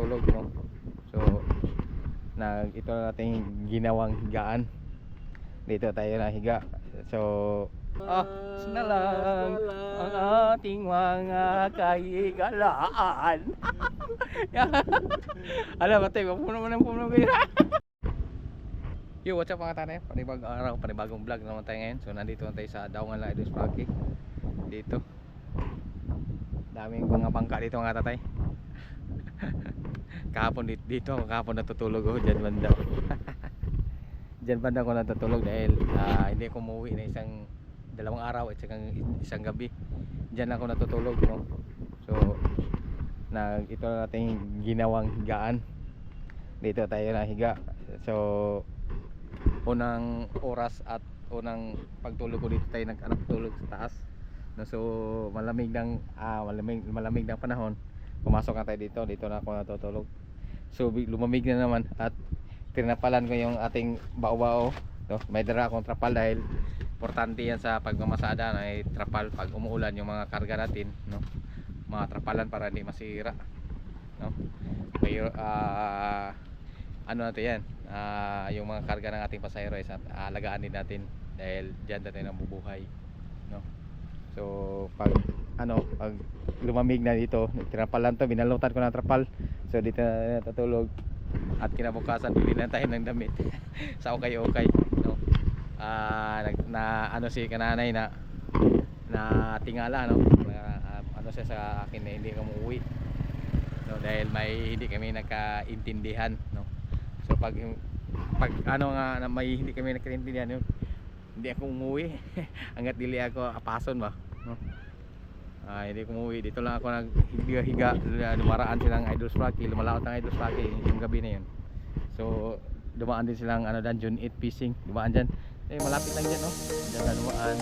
natutulog, no? So ito na nating ginawang higaan. Dito tayo na higa. So na lang ang ating mga kaigalaan. Alam mo tayo, puno kayo. Yo, what's up mga tanay? Panibagong araw, panibagong vlog naman tayo ngayon. So nandito na tayo sa Daungan lang Idol Sparky. Dito daming mga bangka dito mga tatay. Kahapon kahapon natutulog ako dyan banda. Dyan banda ko natutulog dahil hindi ako umuwi na dalawang araw at isang gabi. Dyan ako natutulog, no? So ito na nating ginawang higaan. Dito tayo na higa. So unang oras at unang pagtulog ko dito tayo nagtulog sa taas, no? So malamig ng panahon, pumasok na tayo dito na ako natutulog. So lumamig na naman at tinapalan ko yung ating bao-bao, no? May dala akong trapal dahil importante yan sa pagmamasada na may trapal pag umuulan yung mga karga natin, no? Mga trapalan para hindi masira, no? May ano natin yan, yung mga karga ng ating pasahero ay alagaan din natin dahil dyan natin ang bubuhay, no? So pag lumamig na dito, tinapalan to, binalutan ko ng trapal. So dito na natutulog at kinabukasan bili na tayo ng damit sa okay, no? Si kananay na tingala, no? Siya sa akin na hindi ka umuwi, no? Dahil hindi kami nagkaintindihan, no? So pag may hindi kami nagkaintindihan, yun, hindi ako umuwi hanggat dili ako apason ba, no? Hindi ko umuwi, dito lang ako naghiga. Dumaraan silang Idol Sparky, lumalaot ng Idol Sparky yung gabi na yun. So dumaan din silang Dungeon 8 fishing, dumaan dyan, malapit lang dyan, no? Dyan na dumaan,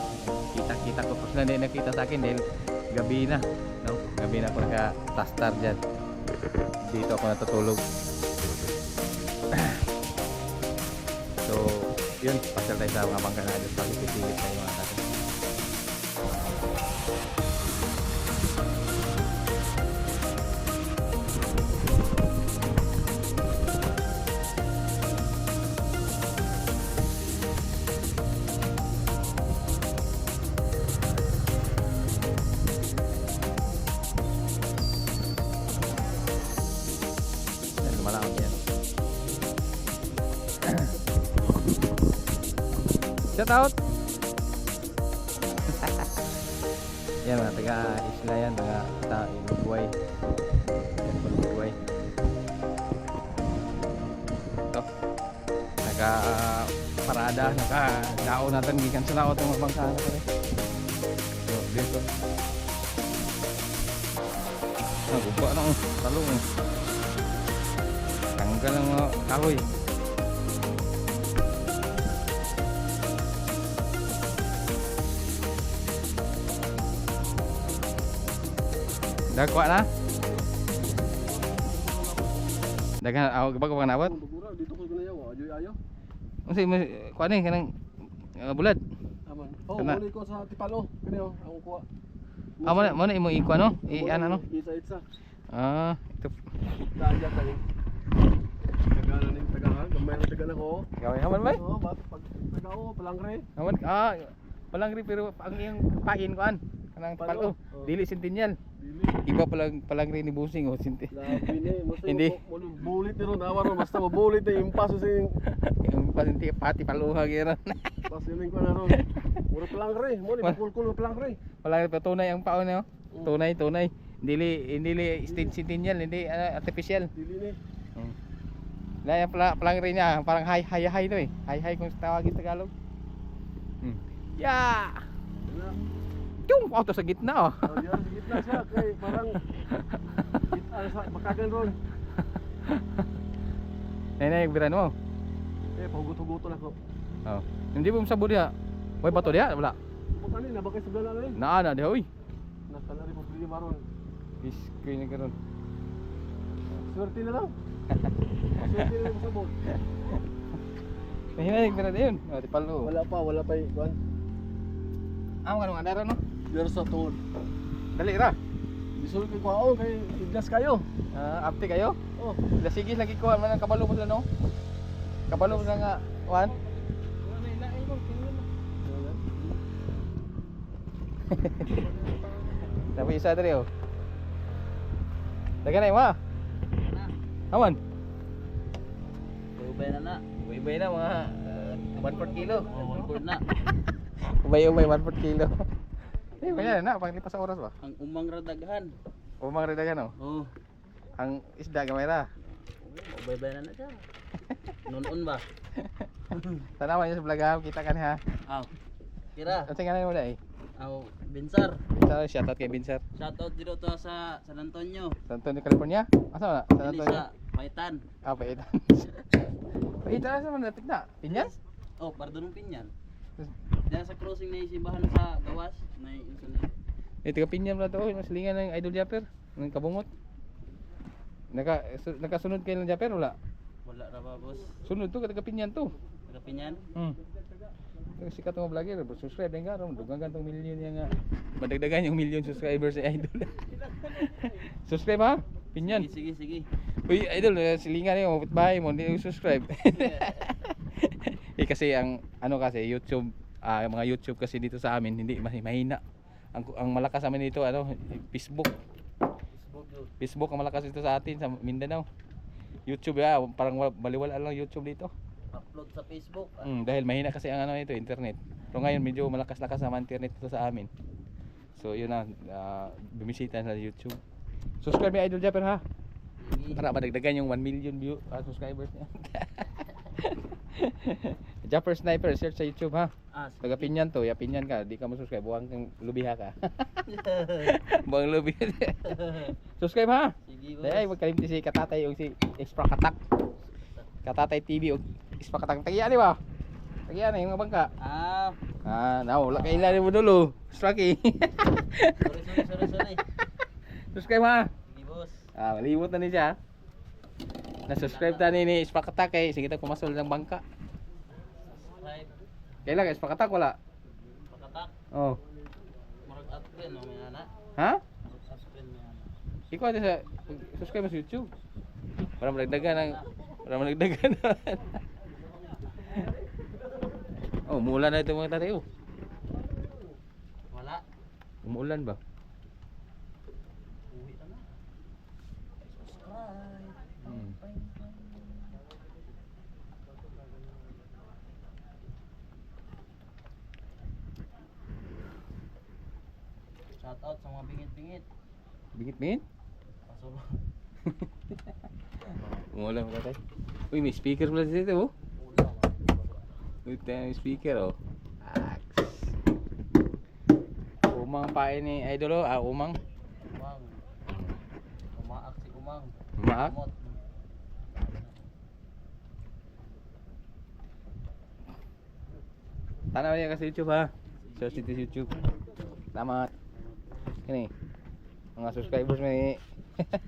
kita ko, tapos na hindi nakita sa akin dahil gabi na, no? Gabi na ako naka-tastar dyan. Dito ako natutulog. So yun, pasyal tayo sa mga bangka na Idol Sparky, pipilit tayo mga natin. Shout out. Yan mga taga isla yan, taga Uruguay. Yan po Uruguay. Ito naka parada, naka-dao natin gikan sa laot ng bangka na pare. So dito guba na talong tanggal ang kahoy. Dagwa na? Dagan bago na abot? Dito ko ganayaw, ayo. Unsa kuan ni kanang bulad? Aman. Muli ko sa Tipalo, kaniyo ang kuha. Mo na imo iko no? Ano? Isa. Ito. Daan diyan tayo. Tagalan ning tagahan, gamay na tagalan ko. Gaway haman bay? Pag tagao palangre. Haman palangre pero ang iyang pain kuan kanang Tipalo. Dili Centennial. Iba palangre ni Busing o sinti. Labi ni, Hindi. Bulit ni ron, awan ron, basta mabulit na yung paso sa yung pasinti pati paluha gyud. pas yun ko na ron. Muro palangre, mo ni kulkul palangre. Palangre pa tunay ang paon no? Tunay. Hindi Centennial, hindi artificial. Dili ni. Yung palangre niya parang high to eh. High kung tawagin Tagalog. Yeah. Yung auto sa gitna oh. Diyan sa gitna siya kay parang sa bakagan ron. Nagbiran mo. Pahugot-hugoton ako. Oh. Hindi mo sabod diha. Way bato diha wala. Bukan ni nabakay sa dala ni. Naa diha oy. Nasala ri mo maron. Iskoy na karon. Swerte na lang. Swerte na lang sa bot. Nagbiran yun. Oh, Tipalo. Wala pa kuan. Kanong andara no? Pero sa tuod. Dali ra. Bisul kay kuao kay iglas kayo. Apti kayo? Oh. Sige lagi ko man ang kabalo mo sila no. Kabalo mo nga wan. Wala na ilain mo. Tingnan mo. Tapi isa diri oh. Dagan ay ma. Aman. Ubay na na. Ubay na mga 1/4 kilo. Oh, 1/4 na. Ubay 1/4 kilo. Eh kaya na pang lipas sa oras ba? Ang umang radaghan. Umang rin dagan oh. Oh. Ang isda gamay ra. Ubay na na siya. Noon ba? Tanawan niyo sa vlog ha, kita kan ha. Aw. Kira. Ang tingnan mo dai. Aw, Binsar. Sa shoutout kay Binsar. Shoutout dito to sa San Antonio. San Antonio, California. Asa na? San Dili Antonio. sa Paitan. Ah, Paitan. Paitan sa man natin na. Pinyan? Oh, Pardo ng Pinyan. Diyan sa crossing na simbahan sa Gawas, na yung na. Eh, tiga Pinyan pala to. Yung silingan ng Idol Japper. Ng kabungot. Nakasunod kayo ng Japper, wala? Wala ra ba, boss? Sunod to, tiga Pinyan to. Taga Pinyan. Yung sikat ng mga vlogger, subscribe din ka. Dugang gantong million yung nga. Madagdagan yung million subscribers sa Idol. Subscribe ha? Pinyan. Sige, sige. Uy, Idol, silingan yung bahay mo, hindi yung subscribe. Eh kasi ang ano kasi YouTube, yung mga YouTube kasi dito sa amin hindi mahina. Ang malakas sa amin dito ano, Facebook. Facebook ang malakas dito sa atin sa Mindanao. YouTube parang baliwala lang YouTube dito. Upload sa Facebook. Dahil mahina kasi ang ano ito, internet. Pero ngayon medyo malakas-lakas naman internet dito sa amin. So yun na, bumisita sa YouTube. Subscribe ni Idol Japper ha. Para madagdagan yung 1 million view subscribers niya. Japper Sniper, search sa YouTube ha. Sige. Taga Pinyan to, ya Pinyan ka, di ka mo subscribe, buwang kang lubiha ka. Buwang lubiha. Subscribe ha. Sige, boss. Dahil magkalimti si Katatay o si Extra Katak. Katatay TV o Extra Katak. Tagiyan di ba? Tagiyan yung mga bangka. Wala kailan mo dulo. Strucky. Sorry. Subscribe ha. Sige, boss. Malimot na ni siya. Na-subscribe ta ni Extra Katak eh. Sige tayo pumasol ng bangka. Subscribe. Kailan ka Extra Katak wala? Pakatak. Oh. Marag upgrade no, may ana. Ha? Marag upgrade may ana. Ikaw ate sa subscribe sa YouTube. Para madagdagan ng Oh, umuulan na ito mga tatay oh. Wala. Umuulan ba? Uwi na. Subscribe. Shout out sa mga bingit-bingit. Bingit-bingit? Pasulo. Umuulan mga tatay. Uy, may speaker pala dito oh. Uy, tayo may speaker oh. Umang pae ni Idol oh. Umang. Umang. Umaak si Umang. Umaak? Umot. Tanaw niya kasi YouTube ha. Search dito sa YouTube. Salamat. Kini. Mga subscribers may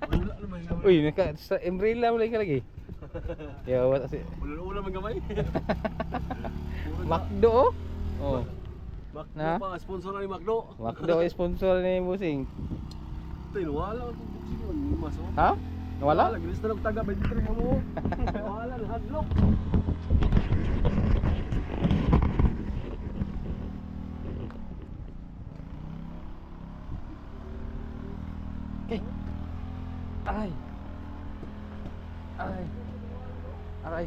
Wala naman gamay. Uy, sa umbrella mo lagi. Yo, what kasi Wala man gamay. Macdo oh. Oh. Macdo Na? pa, sponsor na ni Macdo. Macdo ay sponsor ni Busing. Wala ang buksing yun. Maso. Ha? Nawala? Gilis na lang taga 23 mo. Wala, hadlock. Ay. Ay. Aray.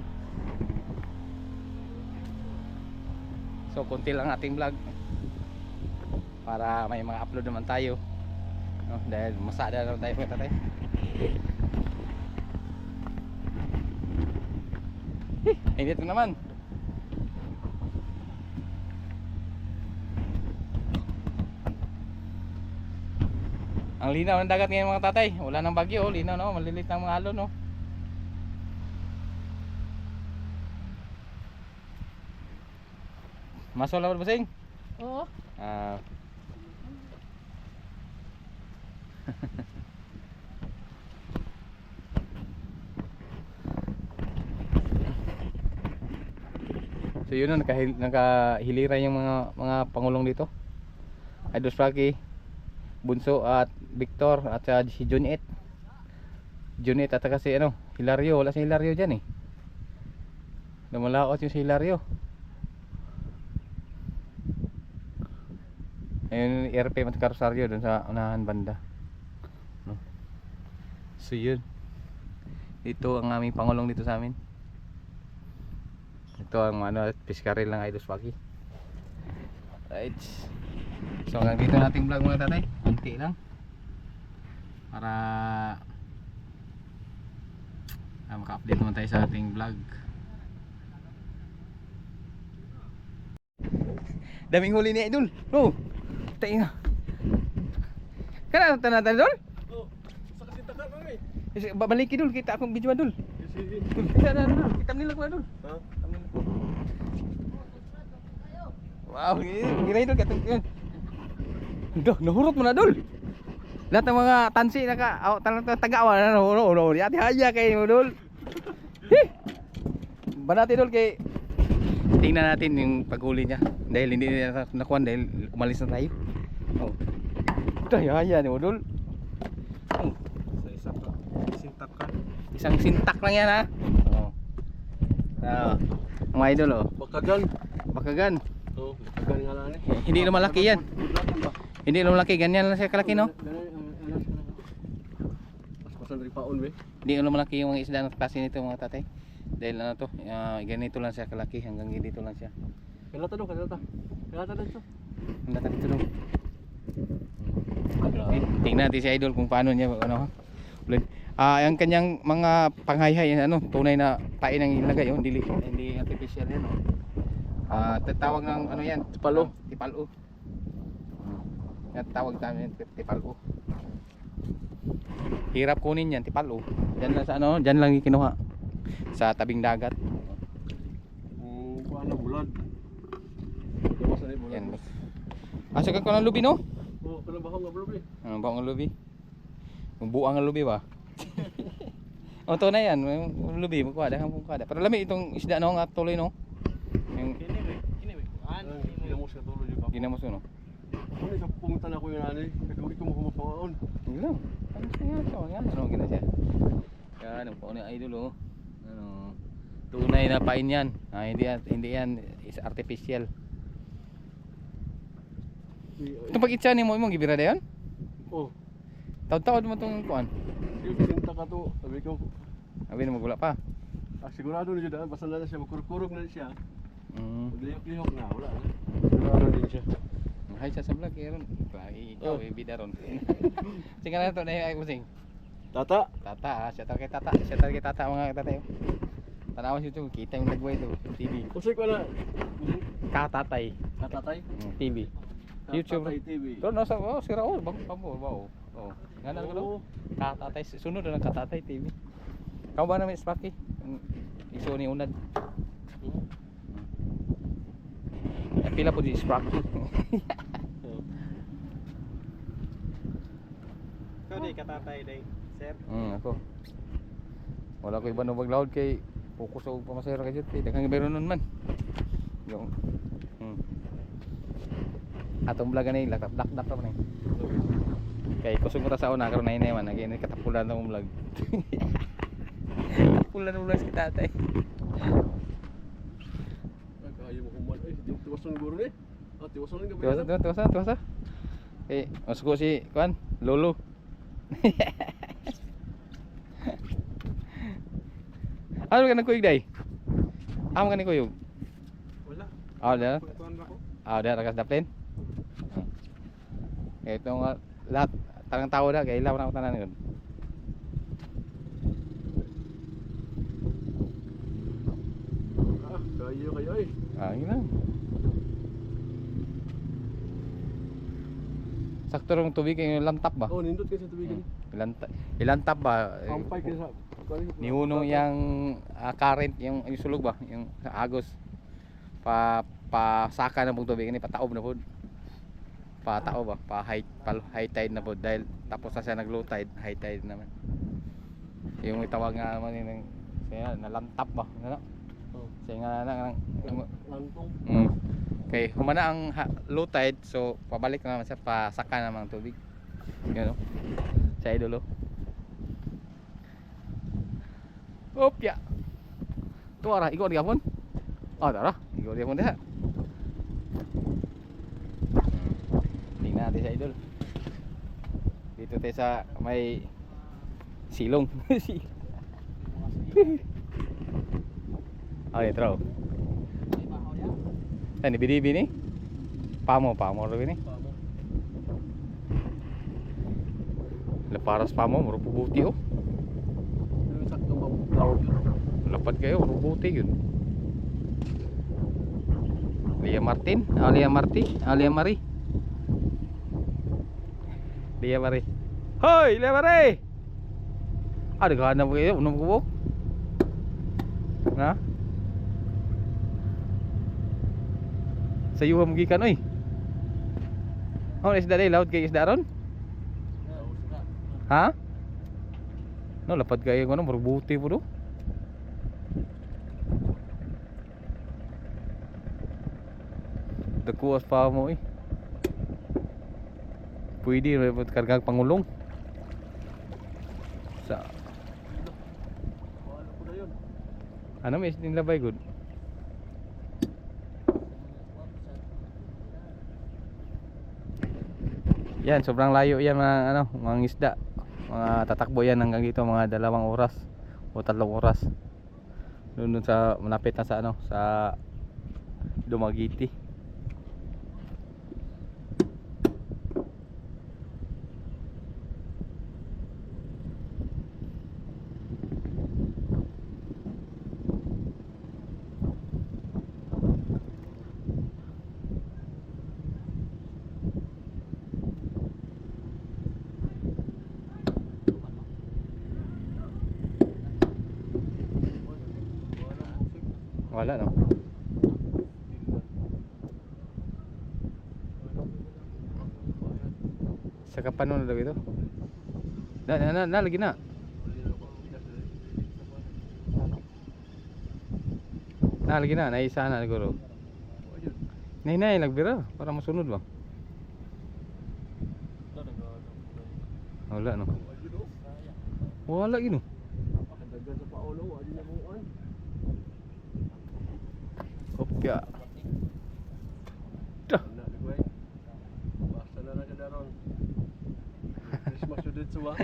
So konti lang ating vlog para may mga upload naman tayo no, dahil masada naman tayo mga tatay. Init na naman. Ang linaw ng dagat ngayon mga tatay. Wala nang bagyo, linaw no, malilit ng mga alon no. Masol na ba Busing? Oo. So yun na, nakahiliran yung mga pangulong dito. Idol Frankie, Bunso at Victor at si Juniet. Junet at kasi ano, Hilario, wala si Hilario dyan eh. Lumalaot yung si Hilario. Ayun yung RP Mat Rosario dun sa unahan banda. No? So yun. Ito ang aming pangulong dito sa amin. Ito ang ano, piskaril ng Idol Spaki. Right. So hanggang dito nating vlog mga tatay. Kunti lang. Para maka-update naman tayo sa ating vlog. Daming huli ni Idol. Oh. Tayo na. Kana tanatan Idol? Oh, sa kasinta ka kami. Babalik Idol, kita akong video Idol. Sige. Kita na Idol, kita nila ko Idol. Ha? Wow, gila Idol katong yun. Dah, nahurot mo na Idol. Lahat ng mga tansi taga-awa na no. Yati haya kay mo Idol. Banat Idol kay tingnan natin yung paghuli niya dahil hindi niya nakuha dahil umalis na tayo. Oh. Ito haya ni Idol. Sa isa ka. Sintak ka. Isang sintak lang yan ha. Oh. Mga Idol oh. Bakagan. Bakagan. Oh, bakagan nga lang eh. Hindi na malaki yan. Hindi na malaki, ganyan lang siya kalaki no. Pas-pasan rin paon be. Hindi na malaki yung mga isda ng klase nito mga tatay. Dahil ano to, ganito lang siya kalaki hanggang dito lang siya. Kalata dong, kalata. Kalata dito. Ang lata dito dong. Tingnan natin si Idol kung paano niya ano ha. Ulit. Ang kanyang mga panghayhay ano, tunay na pain ang ilagay oh, hindi artificial yan oh. Tatawag ng ano yan, Tipalo. Tipalo. Yan tawag namin tipalo. Hirap kunin yan, tipalo. Diyan lang sa ano, diyan lang kinuha sa tabing dagat. Kuan na bulad. Gawas na bulad. Yan. Asa ka ko ng lubi no? Oh, kana bahaw nga bulad eh. Ano ba ang lubi? Yung buang ang lubi ba? O to na yan, yung lubi magkuha dah magkuha. Pero lami itong isda no nga tuloy no. Yung Kini we. Ginamos ka tulo jud ka. ginamos no. Kung ikaw pumunta na ko yung ani, kagawi ko mo humapaon. Hello. Ano siya so nga ano gina siya. Yan ang pauni Idol oh. Ano tunay na pain yan. Hindi yan is artificial. Itong pag-itsa ni mo gibira dayon? Oh, Taon-taon mo itong kuan. yung sinta ka to, sabi ko, Abi na magula pa. sigurado na dyan, basta na siya, magkurkurog na siya. Lihok-lihok na, wala na. Sigurado din siya. Hay sa vlog karon. Ikaw bida ron. Sige na to na ay kusing. Tata! Tata, siya kay tata. Siya kay tata mga tatay. Tanawan siya ito, kita yung nagway ito. TV. Kusay ko na, Katatay. Katatay? TV. YouTube. Katatay TV. Ito nasa si Raul bang pamo ba oh. Ngana ko Oo. Katatay sunod na Katatay TV. Kau ba namin Sparky? Iso ni unad. Pila po di Sparky. Ikaw di katatay day, sir. Ako. Wala ko iba no maglaod kay focus og pamasero kay jud kay daghang meron nun man. Yung atong vlog ani dak pa man. Kay kusog mo ta sa una karon na man nagini katapulan ng vlog. Tapulan ng vlog si tatay. Nagkayo mo kuman, tiwason ng guro ni. Tiwason ng gabi. Tuwasa. Masuko si kuan, Lolo. Ano ka nagkuyog day? Amo ka nagkuyog? Wala. Dala. Kuan ba ko? Dala rakas daplin. Ito nga lahat tarang tao na kay ilaw na tanan yun. Kayo ay. Yun lang. Sakto rong tubig yung lantap ba? Oh, nindot kasi tubigan. Ilantap ba? Kampay kasi sa Niunong yung current, yung sulog ba? Yung agos. Pasaka na pong tubig ini pataob na po. Patao ba? High tide na po dahil tapos na siya nag low tide, high tide naman. Yung itawag nga naman yung siya nalantap ba? Ano? Siya nga lantong. Okay, humana ang low tide so pabalik na naman siya pasaka naman ang tubig. Yun no. Sa idolo. Opya. Tu arah ikut dia pun. Ah, dah lah. Ikut dia pun dah. Tingnan natin sa idol. Dito tayo sa may silong. Ah, ito. Ini bidibi ni. Pamo rin ni. Leparas pamo, meruputi oh. Yung sakto tawag yun. Lapad kayo, meruputi yun. Lia Martin, Alia Mari. Lia Mari. Hoy, Lia Mari. Ada gana mo kayo, unong kubok. Na? Sayuha mo gikan oy. Oh, isda day laut kay isda ron? Ha? No, lapad kayo ano, marbuti po do. Dakuas pa mo eh. Pwede rin kargang pangulong. Sa Wala ko na yun. ano may isdin labay good. Yan, sobrang layo yan mga ano, mga isda. Mga tatakbo yan hanggang dito mga 2 oras o 3 oras. Doon sa malapit na sa ano, sa Dumaguete. Wala no. Sa kapano na daw ito? Na lagi na. Na lagi na, naisa na siguro. Nay nagbira para masunod ba? Wala no. Wala gino. Dagan sa paulo, wala na buuan. Opya. Dah. Nak digway. Basta na lang siya daron. Christmas yun dito ba?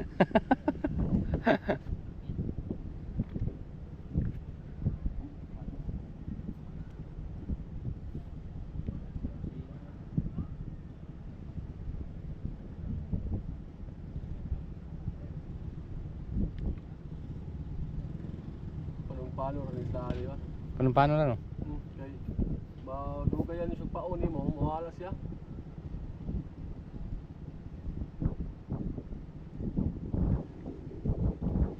Paano rin sa ali ba? Paano na no? Kay ba dugayan ni sug paon nimo, mawala siya.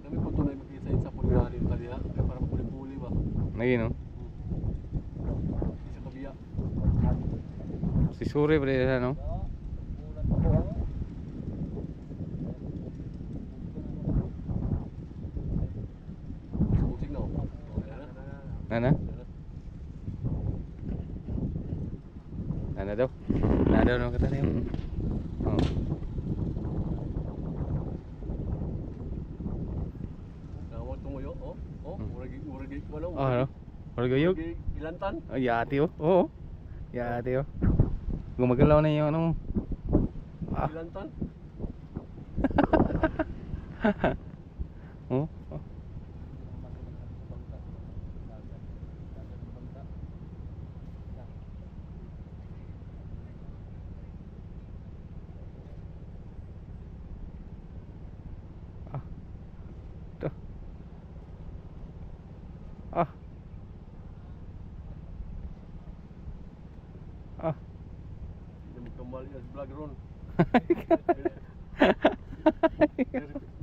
Kami po tunay makita sa pulinari kaliya, kay para mapuli-puli ba. Lagi no. Isa kabiya. Si Suri bre no. Musik no. Nana? Nana daw? Nana daw no kata niya. Oh. Nawag tumuyo, oh. Oh, murag wala. Oh, ano? Orgayog? Ilantan. Oh, yati oh. Oo. Yati oh. Gumagalaw na yung ano. Ah. Ilantan. Oh. Ah. Ah. Dami kembali as vlog ron.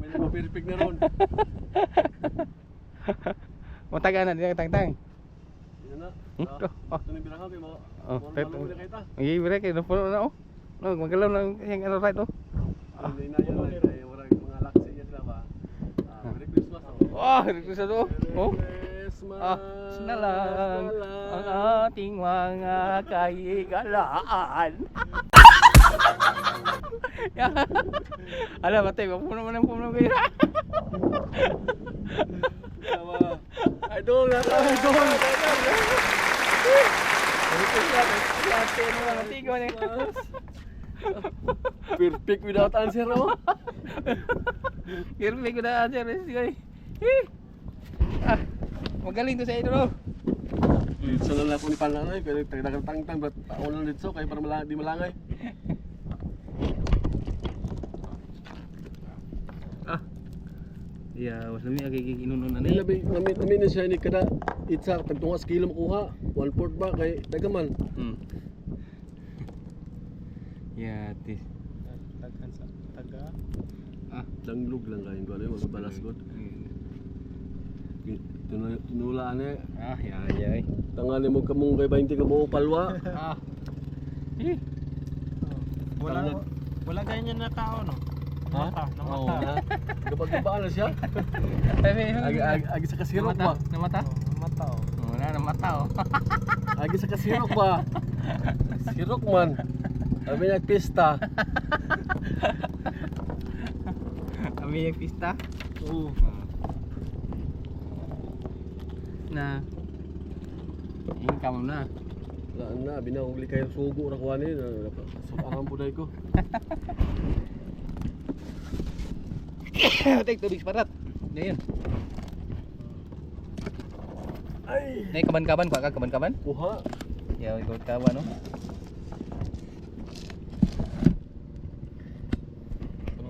May nagpapiripik na ron. Mataga na dia tang-tang. Yan na. Oh. Ito na birahan kay mga Oh, mga type. malungkot na kita. Iya, break no puno na oh. No, magalaw na yung ano right oh. Hindi na yan lang. Kaya mga laksi yan sila ba. Merry Christmas. Wah, itu satu. Oh. Christmas. Ah, sinalang ang ating mga kaigalaan. Alam, matay, puno kayo. Idol na to. Idol. Perfect without answer, oh. Kirli ko na answer. Magaling to sa idol, oh. Dito lang ako ni Pananay, kaya tagdagang-tangtang, ba't taon lang dito, kaya para di malangay. Yeah, was lami agiging inunon na Ano ni. namin na siya ni kada itsa, tagtungas kilo makuha, 1/4 ba, kay tagaman. Yeah, tis. Danglog lang kayo, kung ano yung magbalas god. Tinulaan eh. Yeah. Tangali mo kamong kay 20 ka mo palwa. Wala ganyan na tao, no? Ha? Oo na. Gabag-gabaan na siya. Agi sa kasirok ba? Namata? Mata, oh. Wala na mata, oh. Agi sa kasirok ba? Sirok man. Sabi niya pista. Kami yung pista. Oo. Na. Income na. Wala na, binahuli kayo sugo na kuha niya. Sukarang buday ko. Take tubig parat. Ngayon. Ay! Nay kaban-kaban pa ka kaban-kaban? Kuha. Ya, ikot kaban no.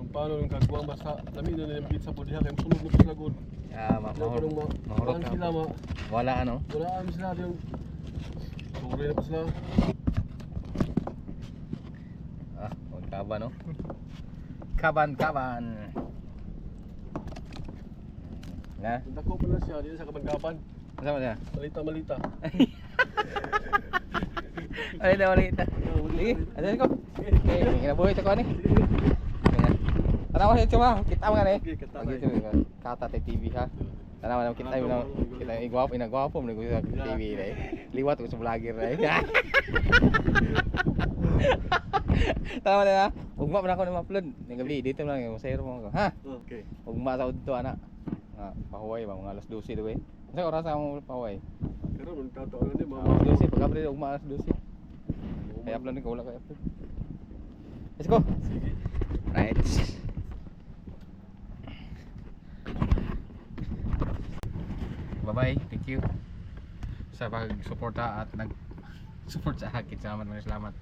Paano nung kagwang basta dami na nilang pizza po diha kay sunog na sila gud. Ah, Mahurot ka. sila ma. Wala ano. Wala kami sila yung sugri na pa sila. Ikot kaban no. Kaban. Na, Dako pa na siya dito sa kaban-kaban. sama dia. Malita. Ay, dah balik dah. Sige, ada ko. Eh, kinabuhi ta ko ani. Tanaw sa cuma, kita mga ni. Okay, kata Lagi cuma kata TV ha. Tanaw na kita kita igwapo mo sa TV dai. Liwat ko sa vlogger dai. Tama na. Ugma man ako na ma-upload. Ni gabi dito lang yung share mo ko. Ha? Okay. Ugma sa udto ana. Pahuway ba mga alas 12 daw eh. Sa oras ako pahuway. Pero nung tataon na Alas 12 pag upload ugma alas 12. Kaya upload ko wala kay upload. Let's go. Sige. Right. Bye-bye. Thank you sa pag-suporta at nag-support sa akin. Salamat.